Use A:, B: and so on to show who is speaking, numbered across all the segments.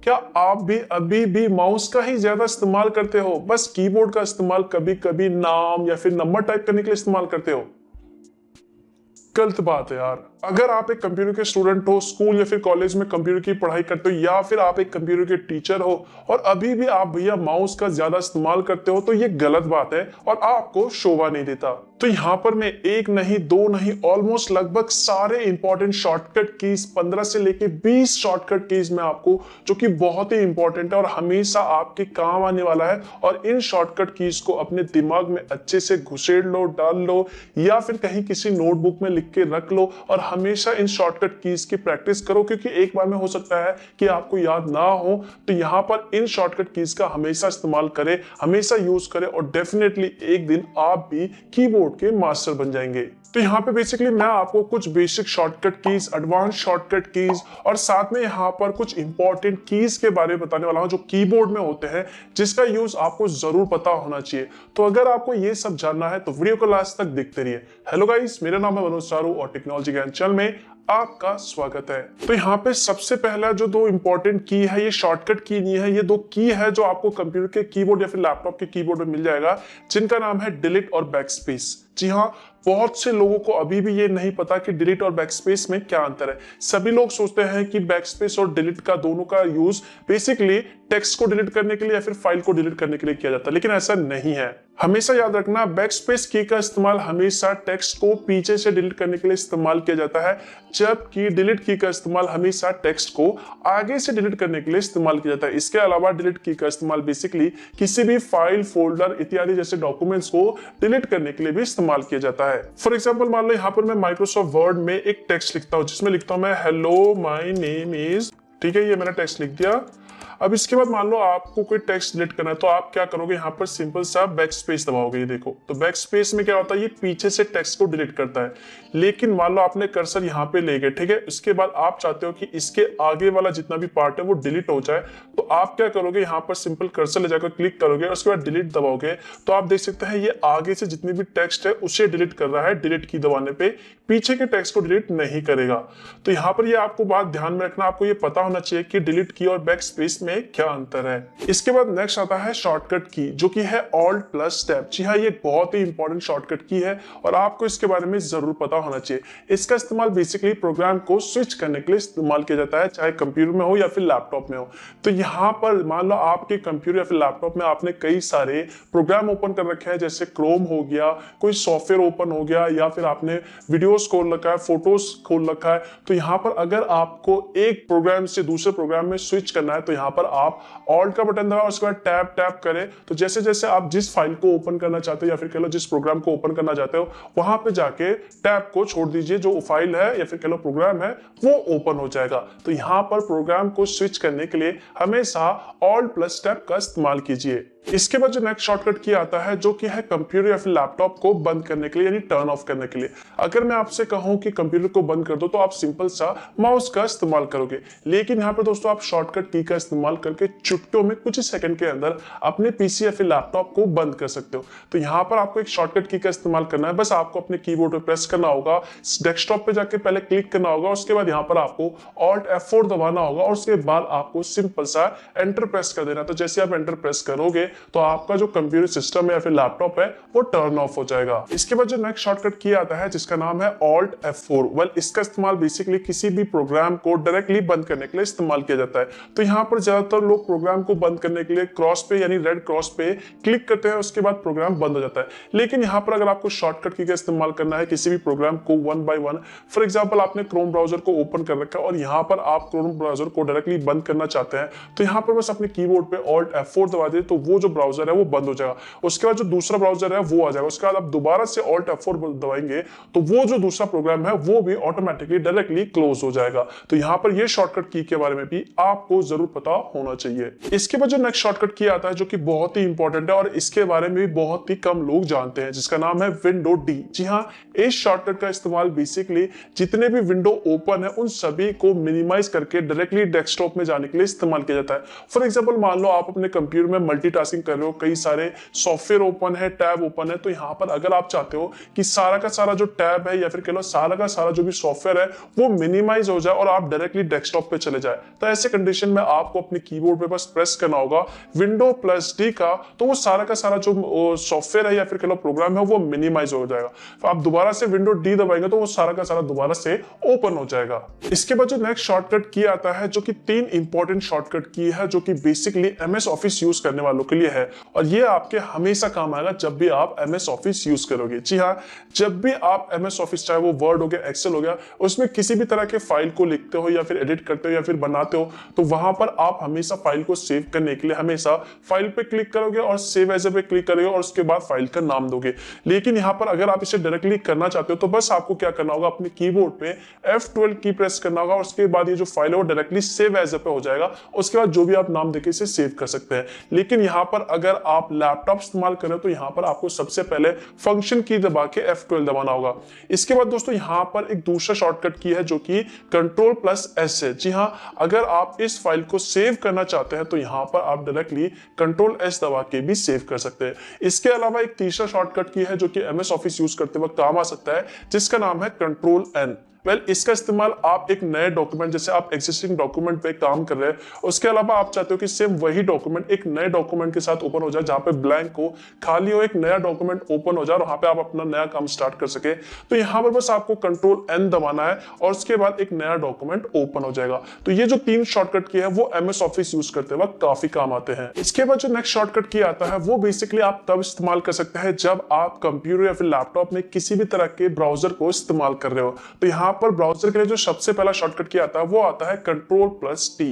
A: क्या आप भी अभी भी माउस का ही ज्यादा इस्तेमाल करते हो, बस कीबोर्ड का इस्तेमाल कभी कभी नाम या फिर नंबर टाइप करने के लिए इस्तेमाल करते हो? गलत बात है यार। अगर आप एक कंप्यूटर के स्टूडेंट हो, स्कूल या फिर कॉलेज में कंप्यूटर की पढ़ाई करते हो, या फिर आप एक कंप्यूटर के टीचर हो और अभी भी आप भैया माउस का ज्यादा इस्तेमाल करते हो, तो ये गलत बात है और आपको शोभा नहीं देता। तो यहाँ पर मैं एक नहीं, दो नहीं, ऑलमोस्ट लगभग सारे इंपॉर्टेंट शॉर्टकट कीज 15 से लेके 20 शॉर्टकट कीज में आपको, जो कि बहुत ही इंपॉर्टेंट है और हमेशा आपके काम आने वाला है, और इन शॉर्टकट कीज को अपने दिमाग में अच्छे से घुसेड़ लो, डाल लो, या फिर कहीं किसी नोटबुक में लिख के रख लो और हमेशा इन शॉर्टकट कीज की प्रैक्टिस करो, क्योंकि एक बार में हो सकता है कि आपको याद ना हो। तो यहाँ पर इन शॉर्टकट कीज का हमेशा इस्तेमाल करें, हमेशा यूज करें, और डेफिनेटली एक दिन आप भी कीबोर्ड के मास्टर बन जाएंगे। तो यहाँ पे बेसिकली मैं आपको कुछ basic shortcut keys, advance shortcut keys और साथ में यहाँ पर कुछ इंपॉर्टेंट कीज के बारे में बताने वाला हूँ जो कीबोर्ड में होते हैं, जिसका यूज आपको जरूर पता होना चाहिए। तो अगर आपको ये सब जानना है तो वीडियो को लास्ट तक देखते रहिए। हेलो गाइस, मेरा नाम है मनोज चारू और टेक्नोलॉजी ज्ञान चैनल में आपका स्वागत है। तो यहाँ पे सबसे पहला जो दो इंपॉर्टेंट की है, ये शॉर्टकट की नहीं है, ये दो की है जो आपको कंप्यूटर के कीबोर्ड या फिर लैपटॉप के कीबोर्ड में मिल जाएगा, जिनका नाम है डिलीट और बैकस्पेस। जी हाँ, बहुत से लोगों को अभी भी ये नहीं पता कि डिलीट और बैकस्पेस में क्या अंतर है। सभी लोग सोचते हैं कि बैकस्पेस और डिलीट का दोनों का यूज बेसिकली टेक्स्ट को डिलीट करने के लिए या फिर फाइल को डिलीट करने के लिए किया जाता है, लेकिन ऐसा नहीं है। हमेशा याद रखना, बैकस्पेस की का इस्तेमाल हमेशा टेक्स्ट को पीछे से डिलीट करने के लिए इस्तेमाल किया जाता है, जबकि डिलीट की का इस्तेमाल हमेशा टेक्स्ट को आगे से डिलीट करने के लिए इस्तेमाल किया जाता है। इसके अलावा डिलीट की का इस्तेमाल बेसिकली किसी भी फाइल, फोल्डर इत्यादि जैसे डॉक्यूमेंट्स को डिलीट करने के लिए भी इस्तेमाल किया जाता है। फॉर एग्जाम्पल, मान लो यहाँ पर मैं माइक्रोसॉफ्ट वर्ड में एक टेक्स्ट लिखता हूँ, जिसमें लिखता हूँ मैं हेलो माय नेम इज, ठीक है, ये मैंने टेक्स्ट लिख दिया। अब इसके बाद मान लो आपको कोई टेक्स्ट डिलीट करना है, तो आप क्या करोगे, यहाँ पर सिंपल सा बैक स्पेस दबाओगे। ये देखो, तो बैक स्पेस में क्या होता है, ये पीछे से टेक्स्ट को डिलीट करता है। लेकिन मान लो आपने कर्सर यहाँ पे ले गए, ठीक है, इसके बाद आप चाहते हो कि इसके आगे वाला जितना भी पार्ट है वो डिलीट हो जाए, तो आप क्या करोगे, यहाँ पर सिंपल कर्सर ले जाकर क्लिक करोगे और उसके बाद डिलीट दबाओगे। तो आप देख सकते हैं ये आगे से जितनी भी टेक्स्ट है उसे डिलीट कर रहा है, डिलीट की दबाने पे, पीछे के टेक्स्ट को डिलीट नहीं करेगा। तो यहाँ पर ये आपको बात ध्यान में रखना, आपको ये पता होना चाहिए कि डिलीट की और बैक स्पेस में क्या अंतर है। इसके बाद नेक्स्ट आता है शॉर्टकट की, जो कि है ऑल्ट प्लस टैब। जी हाँ, ये बहुत ही इंपॉर्टेंट शॉर्टकट की है और आपको इसके बारे में जरूर पता होना चाहिए। इसका इस्तेमाल बेसिकली प्रोग्राम को स्विच करने के लिए इस्तेमाल किया जाता है, चाहे कंप्यूटर में हो या फिर लैपटॉप में हो। तो यहाँ पर मान लो आपके कंप्यूटर या फिर लैपटॉप में आपने कई सारे प्रोग्राम ओपन कर रखे हैं, जैसे क्रोम हो गया, कोई सॉफ्टवेयर ओपन हो गया, या फिर आपने वीडियोस खोल रखा है, फोटोज खोल रखा है। तो यहाँ पर अगर आपको एक प्रोग्राम से दूसरे प्रोग्राम में स्विच करना है, तो यहाँ पर आप ऑल्ट का बटन दबाओ, उसके बाद टैब टैप करें। तो जैसे जैसे आप जिस फाइल को ओपन करना चाहते हो या फिर कह लो जिस प्रोग्राम को ओपन करना चाहते हो, वहां पे जाके टैब को छोड़ दीजिए, जो फाइल है या फिर कह लो प्रोग्राम है वो ओपन हो जाएगा। तो यहाँ पर प्रोग्राम को स्विच करने के लिए हमेशा ऑल्ट प्लस टैब का इस्तेमाल कीजिए। इसके बाद जो नेक्स्ट शॉर्टकट की आता है, जो कि है कंप्यूटर या फिर लैपटॉप को बंद करने के लिए, यानी टर्न ऑफ करने के लिए। अगर मैं आपसे कहूं कि कंप्यूटर को बंद कर दो, तो आप सिंपल सा माउस का इस्तेमाल करोगे, लेकिन यहाँ पर दोस्तों आप शॉर्टकट की का इस्तेमाल करके चुटकियों में कुछ ही सेकंड के अंदर अपने पीसी या फिर लैपटॉप को बंद कर सकते हो। तो यहाँ पर आपको एक शॉर्टकट की का इस्तेमाल करना है, बस आपको अपने कीबोर्ड पे प्रेस करना होगा, डेस्कटॉप पे जाके पहले क्लिक करना होगा, उसके बाद यहाँ पर आपको ऑल्ट F4 दबाना होगा और उसके बाद आपको सिंपल सा एंटर प्रेस कर देना। तो जैसे आप एंटर प्रेस करोगे तो आपका जो कंप्यूटर सिस्टम है या फिर लैपटॉप है वो टर्न ऑफ हो जाएगा। इसके बाद जो नेक्स्ट शॉर्टकट की आता है, जिसका नाम है ऑल्ट F4। वेल, इसका इस्तेमाल बेसिकली किसी भी प्रोग्राम को डायरेक्टली बंद करने के लिए इस्तेमाल किया जाता है। तो यहाँ पर ज्यादातर लोग प्रोग्राम को बंद करने के लिए क्रॉस पे यानी रेड क्रॉस पे क्लिक करते हैं, उसके बाद प्रोग्राम बंद हो जाता है। लेकिन यहाँ पर अगर आपको शॉर्टकट की का इस्तेमाल करना है किसी भी प्रोग्राम को one by one, for example आपने क्रोम ब्राउजर को ओपन कर रखा है और यहाँ पर आप क्रोम ब्राउजर को डायरेक्टली बंद करना चाहते हैं, तो यहाँ पर बस अपने कीबोर्ड पे ऑल्ट F4 दबा दे, तो वो जो ब्राउजर है वो बंद हो जाएगा। उसके बाद जो दूसरा ब्राउजर है वो आ जाएगा। उसके बाद आप दोबारा से ऑल्ट F4 दबाएंगे तो वो जो दूसरा प्रोग्राम है वो भी ऑटोमेटिकली डायरेक्टली क्लोज हो जाएगा। तो यहाँ पर ये शॉर्टकट की के बारे में भी आपको जरूर पता होना चाहिए। इसके बाद जो नेक्स्ट शॉर्टकट की आता है, जो कि बहुत ही इंपॉर्टेंट है और इसके बारे में भी बहुत ही कम लोग जानते हैं, जिसका नाम है विंडो डी। जी हाँ, इस शॉर्टकट का इस्तेमाल बेसिकली जितने भी विंडो ओपन है उन सभी को मिनिमाइज करके डायरेक्टली डेस्कटॉप में जाने के लिए इस्तेमाल किया जाता है। फॉर एग्जांपल, मान लो आप अपने कंप्यूटर में मल्टीटास्किंग मल्टीटास्किंग कर रहे हो, कई सारे सॉफ्टवेयर ओपन है, टैब ओपन है, तो यहाँ पर अगर आप चाहते हो कि सारा का सारा जो टैब है या फिर कह लो सारा का सारा जो भी सॉफ्टवेयर है वो मिनिमाइज हो जाए और आप डायरेक्टली डेस्कटॉप पे चले जाए, तो ऐसे कंडीशन में आपको अपने कीबोर्ड पे बस प्रेस करना होगा विंडो प्लस डी का, तो वो सारा का सारा जो सॉफ्टवेयर है या फिर कह लो प्रोग्राम है वो मिनिमाइज हो जाएगा। तो आप दोबारा से विंडो डी दबाएंगे तो वो सारा का सारा दोबारा से ओपन हो जाएगा। इसके बाद जो नेक्स्ट शॉर्टकट की आता है, जो कि 3 इंपॉर्टेंट शॉर्टकट की है, जो कि बेसिकली एमएस ऑफिस यूज करने वालों के लिए है, और ये आपके हमेशा काम आएगा जब भी आप एमएस ऑफिस यूज करोगे। जी हाँ, जब भी आप एमएस ऑफिस, चाहे वो वर्ड हो गया, एक्सेल हो गया, उसमें किसी भी तरह के फाइल को लिखते हो या फिर एडिट करते हो या फिर बनाते हो, तो वहां पर आप हमेशा फाइल को सेव करने के लिए हमेशा फाइल पे क्लिक करोगे और सेव एज पे क्लिक करोगे और उसके बाद फाइल का नाम दोगे। लेकिन यहाँ पर अगर आप इसे डायरेक्टली करना चाहते हो तो बस आपको क्या करना होगा, अपने कीबोर्ड पे F12 की प्रेस करना होगा, उसके बाद ये जो फाइल है वो डायरेक्टली सेव एज पे हो जाएगा। उसके बाद जो भी आप नाम देके इसे सेव कर सकते हैं। लेकिन यहाँ पर अगर आप लैपटॉप इस्तेमाल करें तो यहाँ पर आपको सबसे पहले फंक्शन की दबा के F12 दबाना होगा। इसके बाद दोस्तों यहाँ पर एक दूसरा शॉर्टकट की है जो कि कंट्रोल प्लस एस है। जी हाँ, अगर आप इस फाइल को सेव करना चाहते हैं तो यहाँ पर आप डायरेक्टली कंट्रोल एस दबा के भी सेव कर सकते हैं। इसके अलावा एक तीसरा शॉर्टकट की है जो कि एमएस ऑफिस यूज करते वक्त काम आ सकता है, जिसका नाम है कंट्रोल एन। इसका इस्तेमाल आप एक नए डॉक्यूमेंट, जैसे आप एग्जिस्टिंग डॉक्यूमेंट पे काम कर रहे हैं, उसके अलावा आप चाहते हो कि सेम वही डॉक्यूमेंट एक नए डॉक्यूमेंट के साथ ओपन हो जाए, जहां पे ब्लैंक हो, खाली हो, एक नया डॉक्यूमेंट ओपन हो जाए और वहां पे आप अपना नया काम स्टार्ट कर सके, तो यहां पर बस आपको कंट्रोल एन दबाना है और उसके बाद एक नया डॉक्यूमेंट ओपन हो जाएगा। तो ये जो 3 शॉर्टकट की है वो एमएस ऑफिस यूज करते वक्त काफी काम आते हैं। इसके बाद जो नेक्स्ट शॉर्टकट की आता है वो बेसिकली आप तब इस्तेमाल कर सकते हैं जब आप कंप्यूटर या फिर लैपटॉप में किसी भी तरह के ब्राउजर को इस्तेमाल कर रहे हो। तो यहाँ पर ब्राउजर के लिए जो सबसे पहला शॉर्टकट की आता है वो आता है कंट्रोल प्लस टी।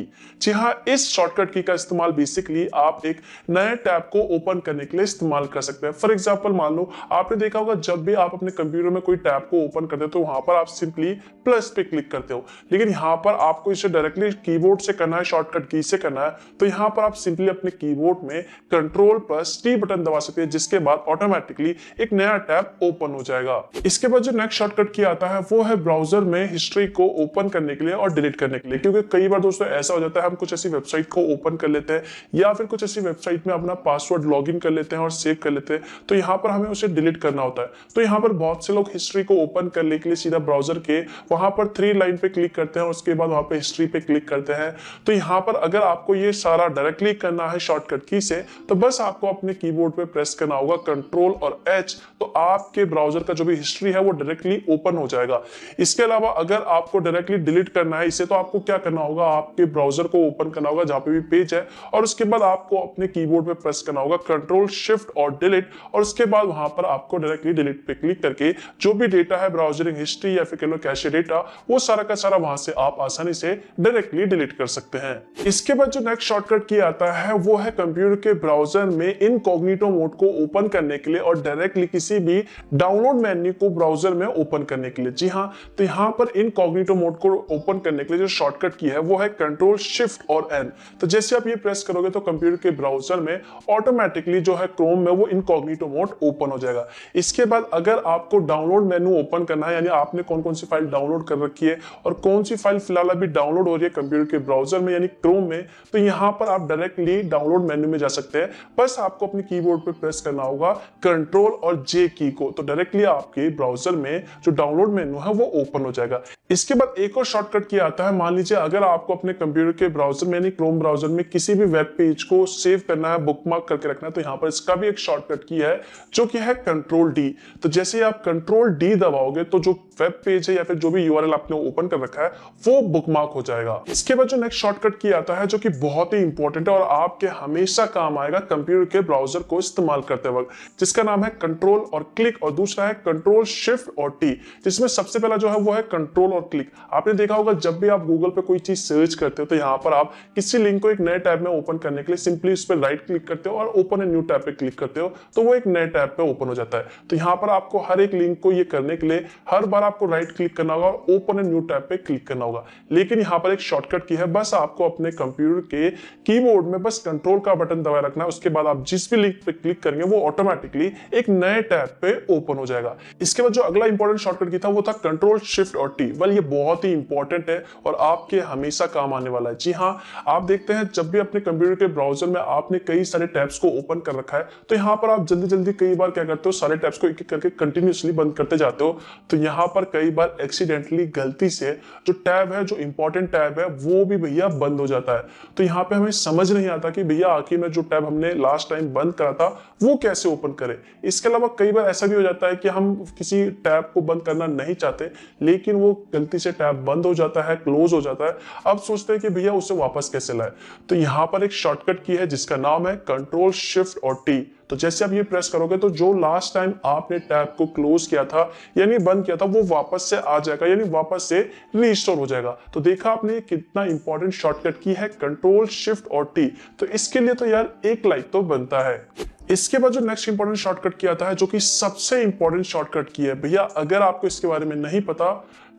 A: जी हाँ, इस शॉर्टकट की का इस्तेमाल बेसिकली आप एक नए टैब को ओपन करने के लिए इस्तेमाल कर सकते हैं। फॉर एग्जांपल, मान लो आपने देखा होगा जब भी आप अपने कंप्यूटर में कोई टैब को ओपन करते हो तो वहां पर आप सिंपली प्लस पे क्लिक करते हो, लेकिन यहाँ पर आपको इसे डायरेक्टली कीबोर्ड से करना है, शॉर्टकट की से करना है, तो यहाँ पर आप सिंपली अपने कीबोर्ड में कंट्रोल प्लस टी बटन दबा सकते हैं, जिसके बाद ऑटोमेटिकली एक नया टैब ओपन हो जाएगा। इसके बाद जो नेक्स्ट शॉर्टकट की आता है वो है ब्राउजर में हिस्ट्री को ओपन करने के लिए और डिलीट करने के लिए, क्योंकि कई बार दोस्तों ऐसा हो जाता है हम कुछ ऐसी वेबसाइट को ओपन कर लेते हैं या फिर कुछ ऐसी वेबसाइट में अपना पासवर्ड लॉगिन कर लेते हैं और सेव कर लेते हैं, तो यहाँ पर हमें उसे डिलीट करना होता है। तो यहाँ पर बहुत से लोग हिस्ट्री को ओपन करने के लिए सीधा ब्राउजर के वहां पर 3 लाइन पे क्लिक करते हैं, उसके बाद वहां पे हिस्ट्री पे क्लिक करते हैं। तो यहाँ पर अगर आपको ये सारा डायरेक्टली करना है शॉर्टकट की से, तो बस आपको अपने कीबोर्ड पे प्रेस करना होगा कंट्रोल और एच, तो आपके ब्राउजर का जो भी हिस्ट्री है वो डायरेक्टली ओपन हो जाएगा। इसके अलावा अगर आपको डायरेक्टली डिलीट करना है इसे, तो आपको क्या करना होगा, आपके ब्राउजर को ओपन करना होगा जहां पे भी पेज है, और उसके बाद आपको अपने कीबोर्ड पे प्रेस करना होगा कंट्रोल शिफ्ट और डिलीट, और उसके बाद वहां पर आपको डायरेक्टली डिलीट पे क्लिक करके जो भी डेटा है, ब्राउजरिंग हिस्ट्री या फिर कह लो कैशे डेटा, वो सारा का सारा वहां से आप आसानी से डायरेक्टली डिलीट कर सकते हैं। इसके बाद जो नेक्स्ट शॉर्टकट की आता है वो है कंप्यूटर के ब्राउजर में इनकॉग्निटो मोड को ओपन करने के लिए और डायरेक्टली किसी भी डाउनलोड मेन्यू को ब्राउजर में ओपन करने के लिए। जी हाँ, तो यहाँ पर इनकॉग्निटो मोड को ओपन करने के लिए जो शॉर्टकट की है वो है कंट्रोल शिफ्ट और एन। तो जैसे आप ये प्रेस करोगे तो कंप्यूटर के ब्राउजर में ऑटोमेटिकली जो है क्रोम में वो इनकॉग्निटो मोड ओपन हो जाएगा। इसके बाद अगर आपको डाउनलोड मेनू ओपन करना है, यानी आपने कौन कौन सी फाइल डाउनलोड कर रखी है और कौन सी फाइल फिलहाल अभी डाउनलोड हो रही है कंप्यूटर के ब्राउजर में यानी क्रोम में, तो यहाँ पर आप डायरेक्टली डाउनलोड मेन्यू में जा सकते हैं। बस आपको अपने कीबोर्ड पे प्रेस करना होगा कंट्रोल और जे की को, तो डायरेक्टली आपके ब्राउजर में जो डाउनलोड मेन्यू है वो ओपन हो जाएगा। इसके बाद एक और शॉर्टकट की आता है, मान लीजिए अगर आपको अपने कंप्यूटर के ब्राउजर में यानी क्रोम ब्राउजर में किसी भी वेब पेज को सेव करना है, बुकमार्क करके रखना है, तो यहाँ पर इसका भी एक शॉर्टकट की है जो कि है कंट्रोल डी। तो जैसे आप कंट्रोल डी दबाओगे तो जो वेब पेज है या फिर जो भी यूआरएल आपने ओपन कर रखा है वो बुकमार्क हो जाएगा। इसके बाद जो नेक्स्ट शॉर्टकट की आता है जो कि बहुत ही इंपॉर्टेंट है और आपके हमेशा काम आएगा कंप्यूटर के ब्राउजर को इस्तेमाल करते वक्त, जिसका नाम है कंट्रोल और क्लिक, और दूसरा है कंट्रोल शिफ्ट और टी, जिसमें सबसे पहला जो है वो है कंट्रोल और क्लिक। आपने देखा होगा जब भी आप गूगल पे कोई चीज सर्च करते हो तो यहाँ पर आप किसी लिंक को एक नए टैब में ओपन करने के लिए सिंपली उस पर राइट क्लिक करते हो और ओपन ए न्यू टैब पे क्लिक करते हो, तो वो एक नए टैब पे ओपन हो जाता है। तो यहाँ पर आपको हर एक लिंक को ये करने के लिए हर बार आपको राइट क्लिक करना होगा और ओपन ए न्यू टैब पे क्लिक करना होगा। लेकिन यहाँ पर एक शॉर्टकट की है, बस आपको अपने कंप्यूटर के कीबोर्ड में बस कंट्रोल का बटन दबाए रखना है, उसके बाद आप जिस भी लिंक पे क्लिक करेंगे वो ऑटोमेटिकली एक नए टैब पे ओपन हो जाएगा। इसके बाद जो अगला इंपॉर्टेंट शॉर्टकट की था वो था कंट्रोल शिफ्ट और टी। वेल ये बहुत ही इंपॉर्टेंट है और आपके हमेशा काम आने वाला है। जी हाँ, आप देखते हैं जब भी अपने कंप्यूटर के ब्राउजर में आपने कई सारे टैब्स को ओपन कर रखा है तो यहाँ पर आप जल्दी जल्दी कई बार क्या करते हो, सारे टैब्स को एक एक करके कंटिन्यूसली बंद करते जाते हो। तो यहाँ पर कई बार एक्सीडेंटली गलती से जो टैब है, जो इंपॉर्टेंट टैब है, वो भी भैया बंद हो जाता है। तो यहाँ पे हमें समझ नहीं आता कि भैया आखिर में जो टैब हमने लास्ट टाइम बंद करा था वो कैसे ओपन करें। इसके अलावा कई बार ऐसा भी हो जाता है कि हम किसी टैब को बंद करना नहीं चाहते लेकिन वो गलती से टैब बंद हो जाता है, क्लोज हो जाता है। अब सोचते हैं कि भैया उसे वापस कैसे लाए। तो यहाँ पर एक शॉर्टकट की है जिसका नाम है कंट्रोल शिफ्ट और टी। तो जैसे आप ये प्रेस करोगे तो जो लास्ट टाइम आपने टैब को क्लोज किया था यानी बंद किया था वो वापस से आ जाएगा, यानी वापस से रीस्टोर हो जाएगा। तो देखा आपने कितना इंपॉर्टेंट शॉर्टकट की है कंट्रोल शिफ्ट और टी। तो इसके लिए तो यार एक लाइक तो बनता है। इसके बाद जो नेक्स्ट इंपॉर्टेंट शॉर्टकट की आता है, जो कि सबसे इंपॉर्टेंट शॉर्टकट की है भैया, अगर आपको इसके बारे में नहीं पता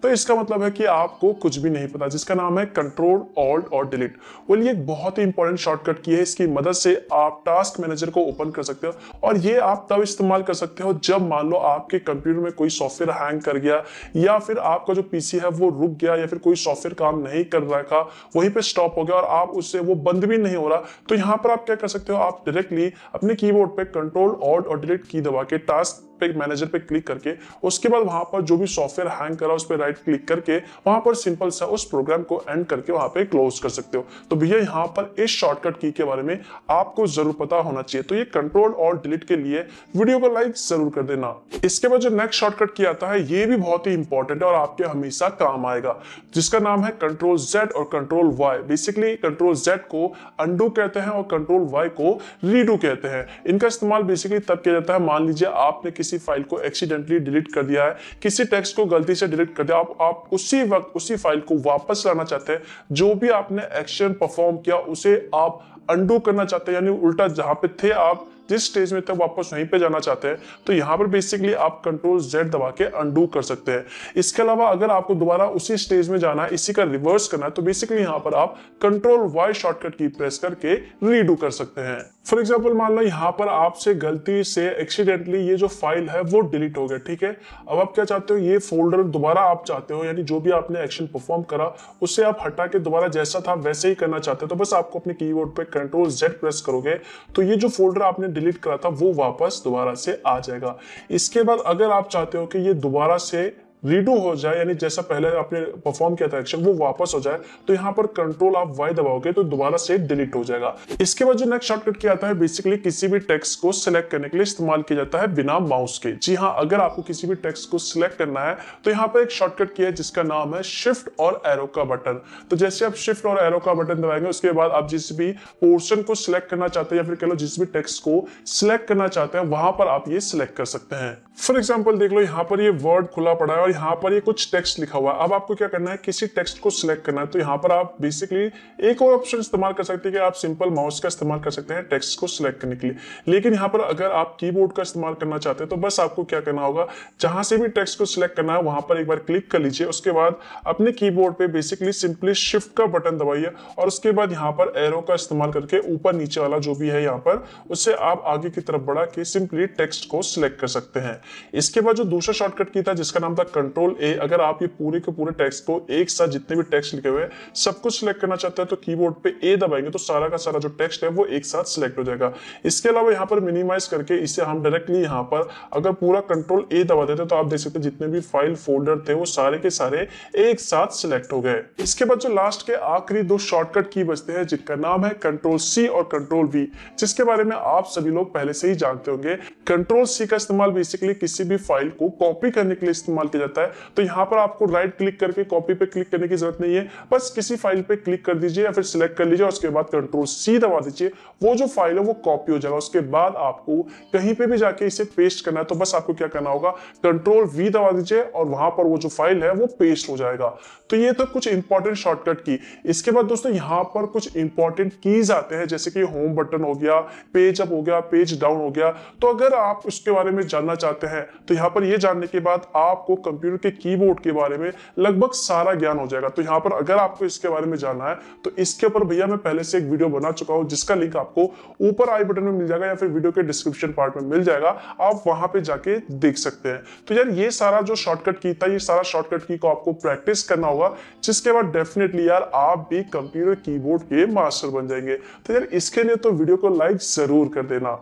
A: तो इसका मतलब है कि आपको कुछ भी नहीं पता, जिसका नाम है कंट्रोल ऑल्ट और डिलीट। वेल ये एक बहुत ही इंपॉर्टेंट शॉर्टकट की है। इसकी मदद से आप टास्क मैनेजर को ओपन कर सकते हो और ये आप तब इस्तेमाल कर सकते हो जब मान लो आपके कंप्यूटर में कोई सॉफ्टवेयर हैंग कर गया या फिर आपका जो पीसी है वो रुक गया या फिर कोई सॉफ्टवेयर काम नहीं कर रहा था, वहीं पे स्टॉप हो गया और आप उससे वो बंद भी नहीं हो रहा। तो यहाँ पर आप क्या कर सकते हो, आप डायरेक्टली अपने कीबोर्ड पे कंट्रोल ऑल्ट और डिलीट की दबा के टास्क पे मैनेजर पे क्लिक करके उसके बाद वहां पर जो भी सॉफ्टवेयर हैंग करा उस पर राइट क्लिक करके वहां पर सिंपल सा उस प्रोग्राम को एंड करके वहां पे क्लोज कर सकते हो। तो भैया यहाँ पर इस शॉर्टकट की के बारे में आपको जरूर पता होना चाहिए। तो ये कंट्रोल और डिलीट के लिए वीडियो को लाइक जरूर कर देना। इसके बाद जो नेक्स्ट शॉर्टकट की आता है ये भी बहुत ही इंपॉर्टेंट है और आपके हमेशा काम आएगा, जिसका नाम है कंट्रोल जेड और control Y. Basically control Z को अंडू कहते हैं और कंट्रोल वाई को रीडू कहते हैं। इनका इस्तेमाल बेसिकली तब किया जाता है, मान लीजिए आपने किसी फाइल को एक्सीडेंटली डिलीट कर दिया है, किसी टेक्स्ट को गलती से डिलीट कर दिया, आप उसी वक्त उसी फाइल को वापस लाना चाहते हैं, जो भी आपने एक्शन परफॉर्म किया उसे आप अंडू करना चाहते हैं, यानी उल्टा जहां पे थे आप जिस स्टेज में थे वापस वहीं पे जाना चाहते हैं, तो यहां पर बेसिकली आप कंट्रोल जेड दबा के अंडू कर सकते हैं। इसके अलावा अगर आपको दोबारा उसी स्टेज में जाना है, इसी का रिवर्स करना है, तो बेसिकली यहां पर आप कंट्रोल वाई शॉर्टकट की प्रेस करके रीडू कर सकते हैं। फॉर एग्जाम्पल मान लो यहाँ पर आपसे गलती से एक्सीडेंटली ये जो फाइल है वो डिलीट हो गया, ठीक है। अब आप क्या चाहते हो, ये फोल्डर दोबारा आप चाहते हो, यानी जो भी आपने एक्शन परफॉर्म करा उसे आप हटा के दोबारा जैसा था वैसे ही करना चाहते हो। तो बस आपको अपने कीबोर्ड पे कंट्रोल जेड प्रेस करोगे तो ये जो फोल्डर आपने डिलीट करा था वो वापस दोबारा से आ जाएगा। इसके बाद अगर आप चाहते हो कि ये दोबारा से रीडू हो जाए, यानी जैसा पहले आपने परफॉर्म किया था एक्शन वो वापस हो जाए, तो यहाँ पर कंट्रोल आप वाई दबाओगे तो दोबारा से डिलीट हो जाएगा। इसके बाद जो नेक्स्ट शॉर्टकट किया आता है बेसिकली किसी भी टेक्स्ट को सिलेक्ट करने के लिए इस्तेमाल किया जाता है बिना माउस के। जी हाँ, अगर आपको किसी भी टेक्स्ट को सिलेक्ट करना है तो यहाँ पर एक शॉर्टकट किया है जिसका नाम है शिफ्ट और एरो का बटन। तो जैसे आप शिफ्ट और एरो का बटन दबाएंगे उसके बाद आप जिस भी पोर्शन को सिलेक्ट करना चाहते हैं या फिर कह लो जिस भी टेक्स्ट को सिलेक्ट करना चाहते हैं वहां पर आप ये सिलेक्ट कर सकते हैं। फॉर एग्जाम्पल देख लो यहाँ पर ये वर्ड खुला पड़ा है और यहाँ पर ये कुछ टेक्स्ट लिखा हुआ है। अब आपको क्या करना है, किसी टेक्स्ट को सिलेक्ट करना है, तो यहाँ पर आप बेसिकली एक और ऑप्शन इस्तेमाल कर सकते हैं कि आप सिंपल माउस का इस्तेमाल कर सकते हैं टेक्स्ट को सिलेक्ट करने के लिए। लेकिन यहाँ पर अगर आप कीबोर्ड का इस्तेमाल करना चाहते हैं तो बस आपको क्या करना होगा, जहां से भी टेक्स्ट को सिलेक्ट करना है वहां पर एक बार क्लिक कर लीजिए, उसके बाद अपने कीबोर्ड पे बेसिकली सिंपली शिफ्ट का बटन दबाइए और उसके बाद यहाँ पर एरो का इस्तेमाल करके ऊपर नीचे वाला जो भी है यहाँ पर उससे आप आगे की तरफ बढ़ा के सिंपली टेक्स्ट को सिलेक्ट कर सकते हैं। इसके बाद जो दूसरा शॉर्टकट की था जिसका नाम था कंट्रोल ए, अगर आप ये पूरे के पूरे टेक्स्ट को एक साथ जितने भी टेक्स्ट लिखे हुए हैं सब कुछ सिलेक्ट करना चाहते हैं तो कीबोर्ड पे ए दबाएंगे तो सारा का सारा जो टेक्स्ट है वो एक साथ सिलेक्ट हो जाएगा। इसके अलावा यहाँ पर मिनिमाइज करके इसे हम डायरेक्टली यहाँ पर अगर पूरा कंट्रोल ए दबा देते तो आप देख सकते हैं जितने भी फाइल फोल्डर थे वो सारे के सारे एक साथ सिलेक्ट हो गए। इसके बाद जो लास्ट के आखिरी दो शॉर्टकट की बचते हैं जिनका नाम है कंट्रोल सी और कंट्रोल वी, जिसके बारे में आप सभी लोग पहले से ही जानते होंगे। कंट्रोल सी का इस्तेमाल बेसिकली किसी भी फाइल को कॉपी करने के लिए इस्तेमाल किया जाता है। तो यहाँ पर आपको राइट क्लिक करके कॉपी पे क्लिक करने की जरूरत नहीं है, बस किसी फाइल पे क्लिक कर दीजिए या फिर सिलेक्ट कर लीजिए, उसके बाद कंट्रोल सी दबा दीजिए, वो जो फाइल है वो कॉपी हो जाएगा। उसके बाद आपको कहीं पे भी जाके इसे पेस्ट करना है तो बस आपको क्या करना होगा, कंट्रोल वी दबा दीजिए और वहां पर वो जो फाइल है वो पेस्ट हो जाएगा। तो ये तो कुछ इंपॉर्टेंट शॉर्टकट की। इसके बाद दोस्तों यहाँ पर कुछ इंपॉर्टेंट कीज आते हैं जैसे कि होम बटन हो गया, पेज अप हो गया, पेज डाउन हो गया। तो अगर आप उसके बारे में जानना चाहते हैं तो यहाँ पर ये जानने के बाद आपको कंप्यूटर के कीबोर्ड के बारे में लगभग सारा ज्ञान हो जाएगा। तो यहाँ पर अगर आपको इसके बारे में जानना है तो इसके ऊपर भैया मैं पहले से एक वीडियो बना चुका हूँ, जिसका लिंक आपको ऊपर आई बटन में मिल जाएगा या फिर वीडियो के डिस्क्रिप्शन पार्ट में मिल जाएगा, आप वहां पे जाके देख सकते हैं। तो यार ये सारा जो शॉर्टकट की था, ये सारा शॉर्टकट की को आपको प्रैक्टिस करना होगा, जिसके बाद डेफिनेटली यार आप भी कंप्यूटर कीबोर्ड के मास्टर बन जाएंगे। तो यार इसके लिए तो वीडियो को लाइक जरूर कर देना।